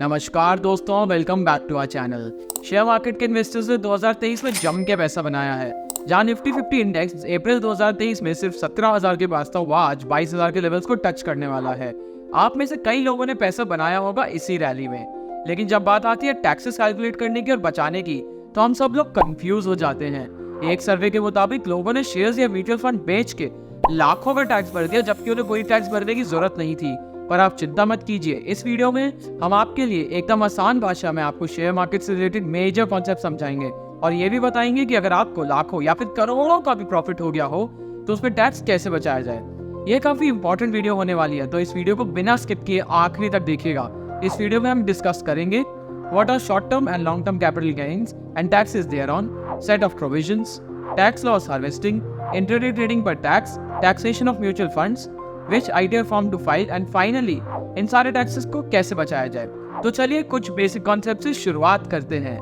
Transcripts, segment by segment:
नमस्कार दोस्तों, welcome back to our channel. Share market के इन्वेस्टर्स ने 2023 में जम के पैसा बनाया है। जहां निफ्टी 50 इंडेक्स अप्रैल 2023 में सिर्फ 17,000 के पास था, वो आज 22,000 के लेवल्स को टच करने वाला है। आप में से कई लोगों ने पैसा बनाया होगा इसी रैली में, लेकिन जब बात आती है टैक्सेस कैलकुलेट करने की और बचाने की, तो हम सब लोग कंफ्यूज हो जाते हैं। एक सर्वे के मुताबिक लोगों ने शेयर्स या म्यूचुअल फंड बेच के लाखों का टैक्स भर दिया, जबकि उन्हें कोई टैक्स भरने की जरूरत नहीं थी। पर आप चिंता मत कीजिए, इस वीडियो में हम आपके लिए एकदम आसान भाषा में आपको शेयर मार्केट से रिलेटेड मेजर कॉन्सेप्ट समझाएंगे और ये भी बताएंगे कि अगर आपको लाखों या फिर करोड़ों का भी प्रॉफिट हो गया हो तो उसमें टैक्स कैसे बचाया जाए। ये काफी इंपॉर्टेंट वीडियो होने वाली है, तो इस वीडियो को बिना स्किप किए आखिरी तक देखिएगा। इस वीडियो में हम डिस्कस करेंगे what are short term and long term capital gains and taxes thereon, set of provisions, tax loss harvesting, intraday trading पर tax, taxation of mutual funds, which ITR form to file, and finally इन सारे taxes को कैसे बचाया जाए। तो चलिए कुछ बेसिक कॉन्सेप्ट से शुरुआत करते हैं।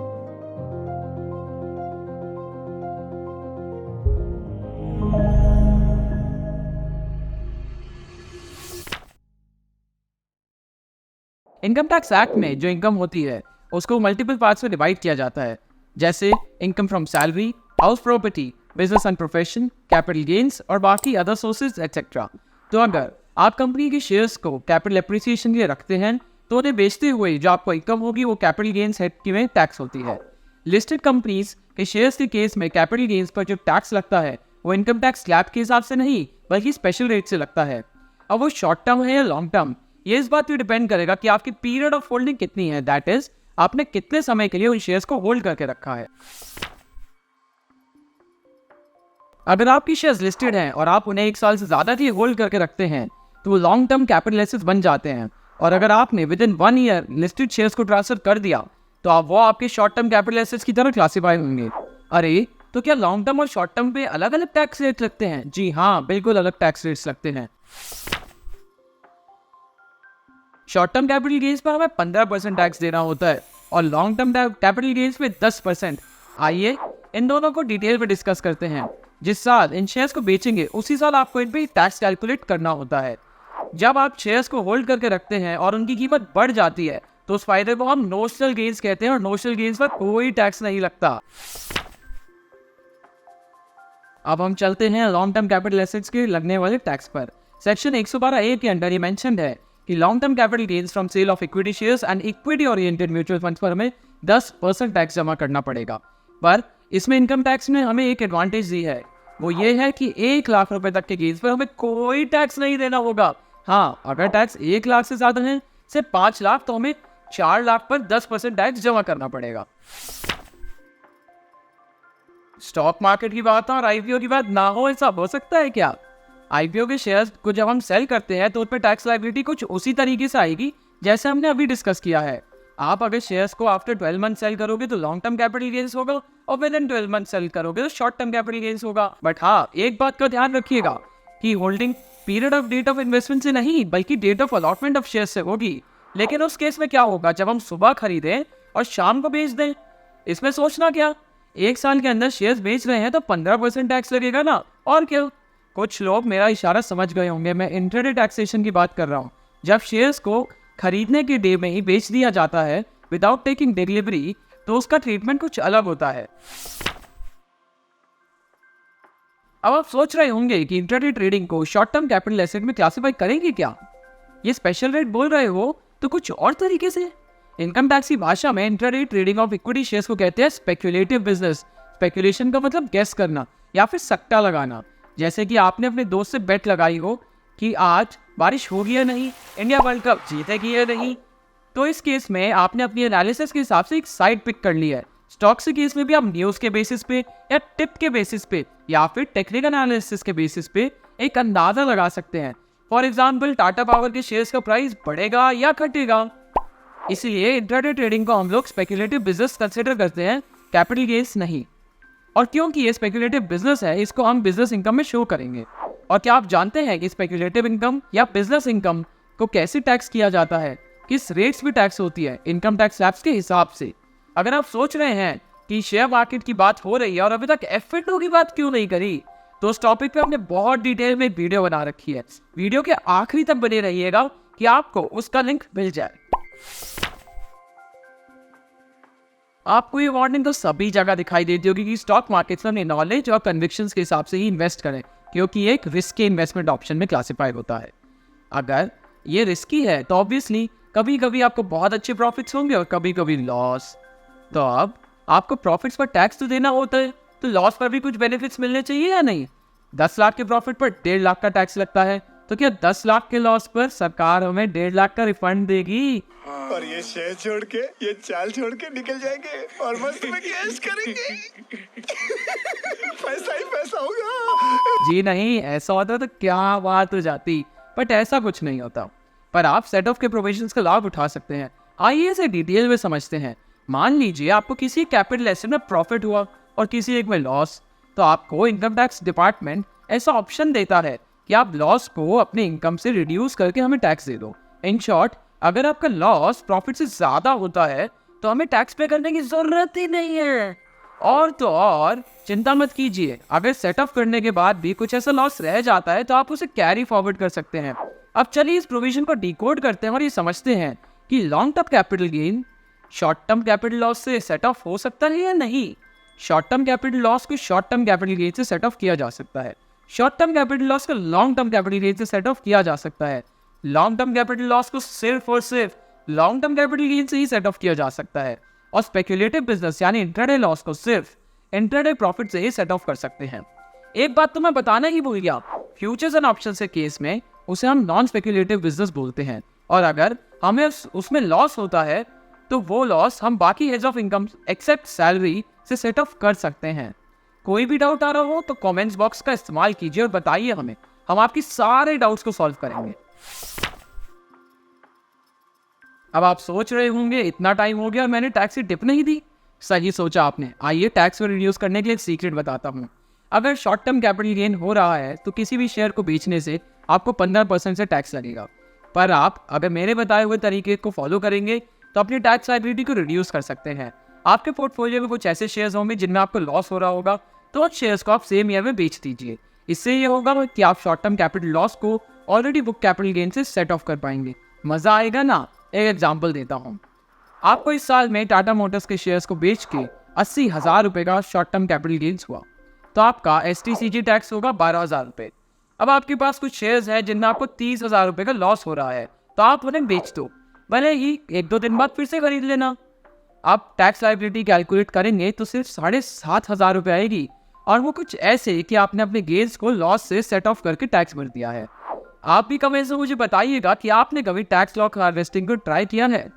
इनकम टैक्स एक्ट में जो इनकम होती है उसको मल्टीपल पार्ट्स में डिवाइड किया जाता है, जैसे income from salary, house property, business and profession, capital gains और बाकी अदर सोर्सेज एक्सेट्रा। तो अगर आप कंपनी के शेयर्स को कैपिटल एप्रिसिएशन के लिए रखते हैं तो उन्हें बेचते हुए जो आपको इनकम होगी वो कैपिटल गेन्स हेड की में टैक्स होती है। लिस्टेड कंपनीज के शेयर्स के केस में कैपिटल गेन्स पर जो टैक्स लगता है वो इनकम टैक्स स्लैब के हिसाब से नहीं बल्कि स्पेशल रेट से लगता है। अब वो शॉर्ट टर्म है या लॉन्ग टर्म, ये इस बात पर डिपेंड करेगा कि आपकी पीरियड ऑफ होल्डिंग कितनी है, दैट इज आपने कितने समय के लिए उन शेयर्स को होल्ड करके रखा है। अगर आपकी शेयर्स लिस्टेड हैं और आप उन्हें 1 साल से ज्यादा ही होल्ड करके रखते हैं तो वो लॉन्ग टर्म कैपिटल एसेट्स बन जाते हैं, और अगर आपने with in 1 year listed shares को ट्रांसफर कर दिया तो वो आपके शॉर्ट टर्म कैपिटल एसेट्स की तरह क्लासिफाई होंगे। अरे तो क्या लॉन्ग टर्म और शॉर्ट टर्म पे अलग अलग टैक्स रेट लगते हैं? जी हाँ, बिल्कुल अलग टैक्स रेट्स लगते हैं। शॉर्ट टर्म कैपिटल गेन्स पर हमें 15% टैक्स देना होता है और लॉन्ग टर्म कैपिटल गेन्स पे 10%। आइए इन दोनों को डिटेल में डिस्कस करते हैं। जिस साल इन शेयर्स को बेचेंगे उसी साल आपको इन पे टैक्स कैलकुलेट करना होता है। जब आप शेयर्स को होल्ड करके रखते हैं और उनकी कीमत बढ़ जाती है तो उस फायदे को हम नोशनल गेन्स कहते हैं और नोशनल गेन्स पर कोई टैक्स नहीं लगता। अब हम चलते हैं लॉन्ग टर्म कैपिटल एसेट्स के लगने वाले टैक्स पर। सेक्शन 112A के अंडर ये मेंशन्ड है कि long term capital gains from sale of equity shares and equity oriented mutual funds पर हमें 10% टैक्स जमा करना पड़ेगा। पर इसमें इनकम टैक्स ने हमें एक एडवांटेज दी है, वो ये है कि 1 लाख रुपए तक के गेन्स पर हमें कोई टैक्स नहीं देना होगा। हाँ, अगर टैक्स 1 लाख से ज्यादा है, से 5 लाख, तो हमें 4 लाख पर 10% टैक्स जमा करना पड़ेगा। स्टॉक मार्केट की बात और आईपीओ की बात ना हो, ऐसा हो सकता है क्या? आईपीओ के शेयर्स को जब हम सेल करते हैं तो उन पर टैक्स लायबिलिटी कुछ उसी तरीके से आएगी जैसे हमने अभी डिस्कस किया है। आप अगर शेयर्स को आफ्टर 12 मंथ सेल करोगे तो लॉन्ग टर्म कैपिटल गेन्स होगा और विद इन 12 मंथ सेल करोगे तो शॉर्ट टर्म कैपिटल गेन्स होगा। बट हाँ, एक बात का ध्यान रखिएगा कि holding period of date of investment से नहीं बल्कि date of allotment of shares से होगी। लेकिन उस केस में क्या होगा जब हम सुबह खरीदें और शाम को बेच दें? इसमें सोचना क्या, 1 साल के अंदर शेयर्स बेच रहे हैं तो 15% टैक्स लगेगा ना, और क्या। कुछ लोग मेरा इशारा समझ गए होंगे, मैं इंट्राडे टैक्सेशन की बात कर रहा हूँ। जब शेयर्स को खरीदने के डे में ही बेच दिया जाता है विदाउट टेकिंग डिलीवरी तो उसका ट्रीटमेंट कुछ अलग होता है। अब आप सोच रहे होंगे कि इंट्राडे ट्रेडिंग को शॉर्ट टर्म कैपिटल एसेट में क्लासिफाई करेंगे क्या? ये स्पेशल रेट बोल रहे हो तो कुछ और तरीके से। इनकम टैक्स की भाषा में intraday trading of equity shares को कहते हैं स्पेक्युलेटिव बिजनेस। स्पेक्युलेशन का मतलब गेस करना या फिर सट्टा लगाना। जैसे कि आपने अपने दोस्त से बेट लगाई हो कि आज बारिश होगी या नहीं, इंडिया वर्ल्ड कप जीतेगी या नहीं, तो इस केस में आपने अपनी एनालिसिस के हिसाब से एक साइड पिक कर ली है। स्टॉक्स के केस में भी आप न्यूज के बेसिस पे या टिप के बेसिस पे या फिर टेक्निकल एनालिसिस के बेसिस पे एक अंदाजा लगा सकते हैं। फॉर एग्जांपल, टाटा पावर के शेयर्स का प्राइस बढ़ेगा या घटेगा। इसलिए इंट्राडे ट्रेडिंग को हम लोग स्पेक्युलेटिव बिजनेस कंसिडर करते हैं, कैपिटल गेन्स नहीं। और क्योंकि ये स्पेक्युलेटिव बिजनेस है, इसको हम बिजनेस इनकम में शो करेंगे। और क्या आप जानते हैं कि स्पेक्युलेटिव इनकम या बिजनेस इनकम को कैसे टैक्स किया जाता है, किस रेट्स भी टैक्स होती है इनकम टैक्स स्लैब्स के हिसाब से? अगर आप सोच रहे हैं कि शेयर मार्केट की बात हो रही है और अभी तक F&O की बात क्यों नहीं करी, तो उस टॉपिक पे हमने बहुत डिटेल में एक वीडियो बना रखी है। वीडियो के आखिरी तक बने रहिएगा कि आपको उसका लिंक मिल जाए। आपको ये वार्निंग तो सभी जगह दिखाई देती होगी कि स्टॉक मार्केट्स में नॉलेज और कन्विक्शंस के हिसाब से ही इन्वेस्ट करें, क्योंकि ये एक रिस्की इन्वेस्टमेंट ऑप्शन में क्लासिफाई होता है। अगर ये रिस्की है तो ऑब्वियसली कभी कभी आपको बहुत अच्छे प्रॉफिट्स होंगे और कभी कभी लॉस। तो अब आपको प्रॉफिट्स पर टैक्स तो देना होता है, तो लॉस पर भी कुछ बेनिफिट्स मिलने चाहिए या नहीं। 10 लाख के प्रॉफिट पर 1.5 लाख का टैक्स लगता है, तो क्या 10 लाख के लॉस पर सरकार हमें 1.5 लाख का रिफंड देगी? और ये शहर छोड़ के, ये चाल छोड़ के निकल जाएंगे और मस्त में कैश करेंगे। पैसा ही पैसा होगा। जी नहीं, ऐसा होता तो क्या बात हो जाती, बट ऐसा कुछ नहीं होता। पर आप सेट ऑफ के प्रोविजंस का लाभ उठा सकते हैं। आइए इसे डिटेल में समझते हैं। मान लीजिए आपको किसी कैपिटल एसेट में प्रॉफिट हुआ और किसी एक में लॉस, तो आपको इनकम टैक्स डिपार्टमेंट ऐसा ऑप्शन देता है कि आप लॉस को अपने इनकम से रिड्यूस करके हमें टैक्स दे दो। इन शॉर्ट, अगर आपका लॉस प्रॉफिट से ज्यादा होता है तो हमें टैक्स पे करने की जरूरत ही नहीं है। और तो और चिंता मत कीजिए, अगर सेट ऑफ करने के बाद भी कुछ ऐसा लॉस रह जाता है तो आप उसे कैरी फॉरवर्ड कर सकते हैं। अब चलिए इस प्रोविजन को डिकोड करते हैं और ये समझते हैं कि long term capital gain short term capital loss से सेट ऑफ हो सकता है या नहीं। शॉर्ट टर्म कैपिटल लॉस को शॉर्ट टर्म कैपिटल गेन से सेट ऑफ किया जा सकता है। शॉर्ट टर्म कैपिटल लॉस को लॉन्ग टर्म कैपिटल गेन से सेट ऑफ किया जा सकता है। लॉन्ग टर्म कैपिटल लॉस को सिर्फ और सिर्फ लॉन्ग टर्म कैपिटल गेन से ही सेट ऑफ किया जा सकता है। और स्पेक्युलेटिव बिजनेस यानी इंट्राडे लॉस को सिर्फ इंट्राडे प्रॉफिट से ही सेट ऑफ कर सकते हैं। एक बात तो मैं बताना ही भूल गया, फ्यूचर्स एंड ऑप्शंस के केस में उसे हम नॉन स्पेक्युलेटिव बिजनेस बोलते हैं, और अगर हमें उसमें लॉस होता है तो वो लॉस हम बाकी heads of income except salary से सेट ऑफ कर सकते हैं। कोई भी डाउट आ रहा हो तो कमेंट्स बॉक्स का इस्तेमाल कीजिए और बताइए हमें, हम आपकी सारे डाउट्स को सॉल्व करेंगे। अब आप सोच रहे होंगे इतना टाइम हो गया और मैंने टैक्स की टिप नहीं दी। सही सोचा आपने। आइए टैक्स को रिड्यूस करने के लिए सीक्रेट बताता हूँ। अगर शॉर्ट टर्म कैपिटल गेन हो रहा है तो किसी भी शेयर को बेचने से आपको 15% से टैक्स लगेगा। पर आप अगर मेरे बताए हुए तरीके को फॉलो करेंगे तो अपनी टैक्स लायबिलिटी को रिड्यूस कर सकते हैं। आपके पोर्टफोलियो में कुछ ऐसे शेयर्स होंगे जिनमें आपको लॉस हो रहा होगा, तो उन शेयर्स को आप सेम ईयर में बेच दीजिए। इससे ये होगा कि आप शॉर्ट टर्म कैपिटल लॉस को ऑलरेडी बुक कैपिटल गेन से सेट ऑफ कर पाएंगे। मजा आएगा ना। एक एग्जाम्पल देता हूँ। आपको इस साल में टाटा मोटर्स के शेयर्स को बेच के 80,000 रुपये का शॉर्ट टर्म कैपिटल गेन्स हुआ, तो आपका STCG टैक्स होगा 12,000 रुपये। अब आपके पास कुछ शेयर्स हैं जिनमें आपको 30,000 रुपये का लॉस हो रहा है, तो आप उन्हें बेच दो, भले ही 1-2 दिन बाद फिर से खरीद लेना। आप टैक्स लायबिलिटी कैलकुलेट करेंगे तो सिर्फ 7,500 रुपये आएगी, और वो कुछ ऐसे कि आपने अपने गेन्स को लॉस से सेट ऑफ करके टैक्स भर दिया है। आप भी कमेंट्स में मुझे बताइएगा कि आपने कभी टैक्स लॉस हार्वेस्टिंग को ट्राई किया है।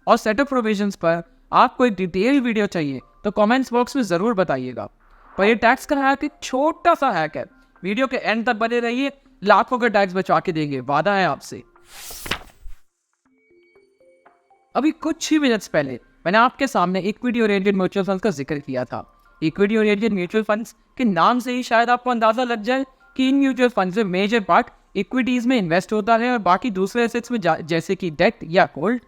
और सेटअप प्रोविजंस पर आपको एक डिटेल वीडियो चाहिए तो कमेंट्स बॉक्स में ज़रूर बताइएगा। पर ये टैक्स का हैक एक छोटा सा हैक है, वीडियो के एंड तक बने रहिए, लाखों का टैक्स बचा के देंगे, वादा है आपसे। अभी कुछ ही मिनट्स पहले मैंने आपके सामने इक्विटी ओरिएंटेड म्यूचुअल फंड्स का जिक्र किया था। इक्विटी ओरिएंटेड म्यूचुअल फंड्स के नाम से ही शायद आपको अंदाजा लग जाए कि इन म्यूचुअल फंड्स में मेजर पार्ट इक्विटीज में इन्वेस्ट होता है और बाकी दूसरे एसेट्स में जैसे कि डेट या गोल्ड।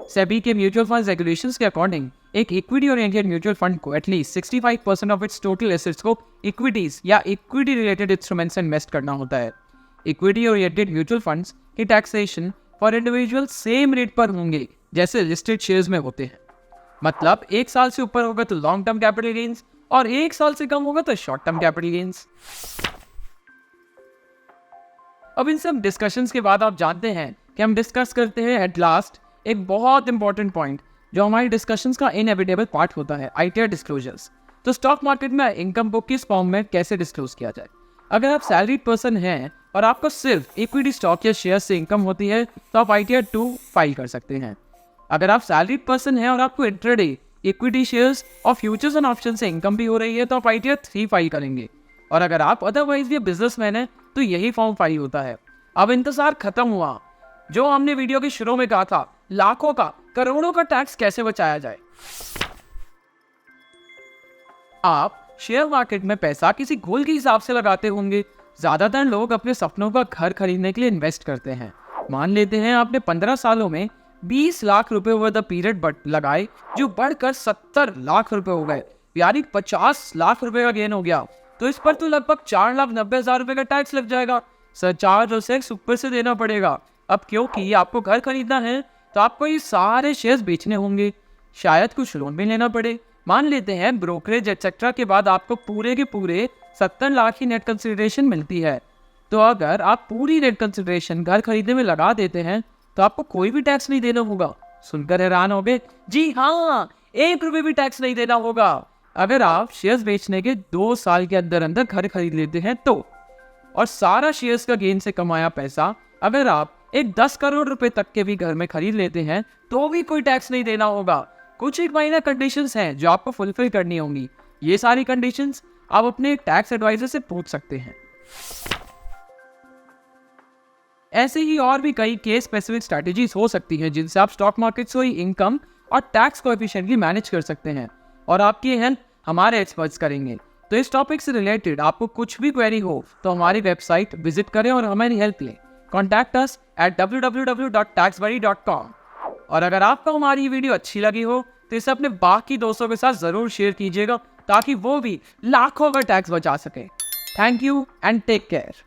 सेबी के म्यूचुअल फंड रेगुलेशंस के अकॉर्डिंग एक इक्विटी ओरिएंटेड म्यूचुअल फंड को at least 65% of its total assets को इक्विटीज या इक्विटी रिलेटेड इंस्ट्रूमेंट्स में इन्वेस्ट करना होता है। इक्विटी ओरिएंटेड म्यूचुअल फंड्स की taxation for individual same rate पर होंगे जैसे लिस्टेड शेयर्स में होते हैं। मतलब 1 साल से ऊपर होगा तो लॉन्ग टर्म कैपिटल गेन्स और 1 साल से कम होगा तो शॉर्ट टर्म कैपिटल गेन्स। अब इन सब डिस्कशंस के बाद आप जानते हैं कि हम डिस्कस करते हैं एट लास्ट एक बहुत इंपॉर्टेंट पॉइंट जो हमारी डिस्कशंस का इनएविटेबल पार्ट होता है, ITR डिस्क्लोजर्स। तो स्टॉक मार्केट में इनकम को किस फॉर्म में कैसे डिस्क्लोज किया जाए। अगर आप सैलरीड पर्सन हैं और आपको सिर्फ इक्विटी स्टॉक या शेयर से इनकम होती है तो आप ITR 2 फाइल कर सकते हैं। अगर आप सैलरीड पर्सन हैं और आपको इंट्राडे इक्विटी शेयर्स और फ्यूचर्स एंड ऑप्शन से इनकम भी हो रही है तो आप ITR 3 फाइल करेंगे। और अगर आप अदरवाइज भी बिजनेसमैन हैं तो यही फॉर्म फाइल होता है। अब इंतजार खत्म हुआ। जो हमने वीडियो के शुरू में कहा था, लाखों का करोड़ों का टैक्स कैसे बचाया जाए। आप शेयर मार्केट में पैसा किसी गोल के हिसाब से लगाते होंगे। ज्यादातर लोग अपने सपनों का घर खरीदने के लिए इन्वेस्ट करते हैं। मान लेते हैं आपने 15 सालों में 20 लाख रुपए ओवर द पीरियड लगाए, जो बढ़कर 70 लाख रुपए हो गए, यानी 50 लाख रुपए का गेन हो गया। तो इस पर तो लगभग 4,90,000 रुपए का टैक्स लग जाएगा। सरचार्ज और सेक्स ऊपर से देना पड़ेगा। अब क्योंकि आपको घर खरीदना है तो आपको ये सारे शेयर्स बेचने होंगे, शायद कुछ लोन भी लेना पड़े। मान लेते हैं ब्रोकरेज एक्सेट्रा के बाद आपको पूरे के पूरे 70 लाख की नेट कंसिडरेशन मिलती है। तो अगर आप पूरी नेट कंसिडरेशन घर खरीदने में लगा देते हैं तो आपको कोई भी टैक्स नहीं देना होगा। सुनकर हैरान हो गए? जी हाँ, 1 रुपये भी टैक्स नहीं देना होगा अगर आप शेयर्स बेचने के 2 साल के अंदर अंदर घर खरीद लेते हैं तो। और सारा शेयर्स का गेन से कमाया पैसा अगर आप एक 10 करोड़ रुपए तक के भी घर में खरीद लेते हैं तो भी कोई टैक्स नहीं देना होगा। कुछ एक माइनर कंडीशंस हैं जो आपको फुलफिल करनी होंगी। ये सारी कंडीशंस आप अपने टैक्स एडवाइजर से पूछ सकते हैं। ऐसे ही और भी कई केस स्पेसिफिक स्ट्रैटेजीज हो सकती हैं जिनसे आप स्टॉक मार्केट से हुई इनकम और टैक्स को एफिशिएंटली मैनेज कर सकते हैं, और आपकी हेल्प हमारे एक्सपर्ट्स करेंगे। तो इस टॉपिक से रिलेटेड आपको कुछ भी क्वेरी हो तो हमारी वेबसाइट विजिट करें और हमारी हेल्प लें। Contact us at www.taxbuddy.com। और अगर आपको हमारी ये वीडियो अच्छी लगी हो तो इसे अपने बाकी दोस्तों के साथ ज़रूर शेयर कीजिएगा ताकि वो भी लाखों का टैक्स बचा सके। Thank you and take care.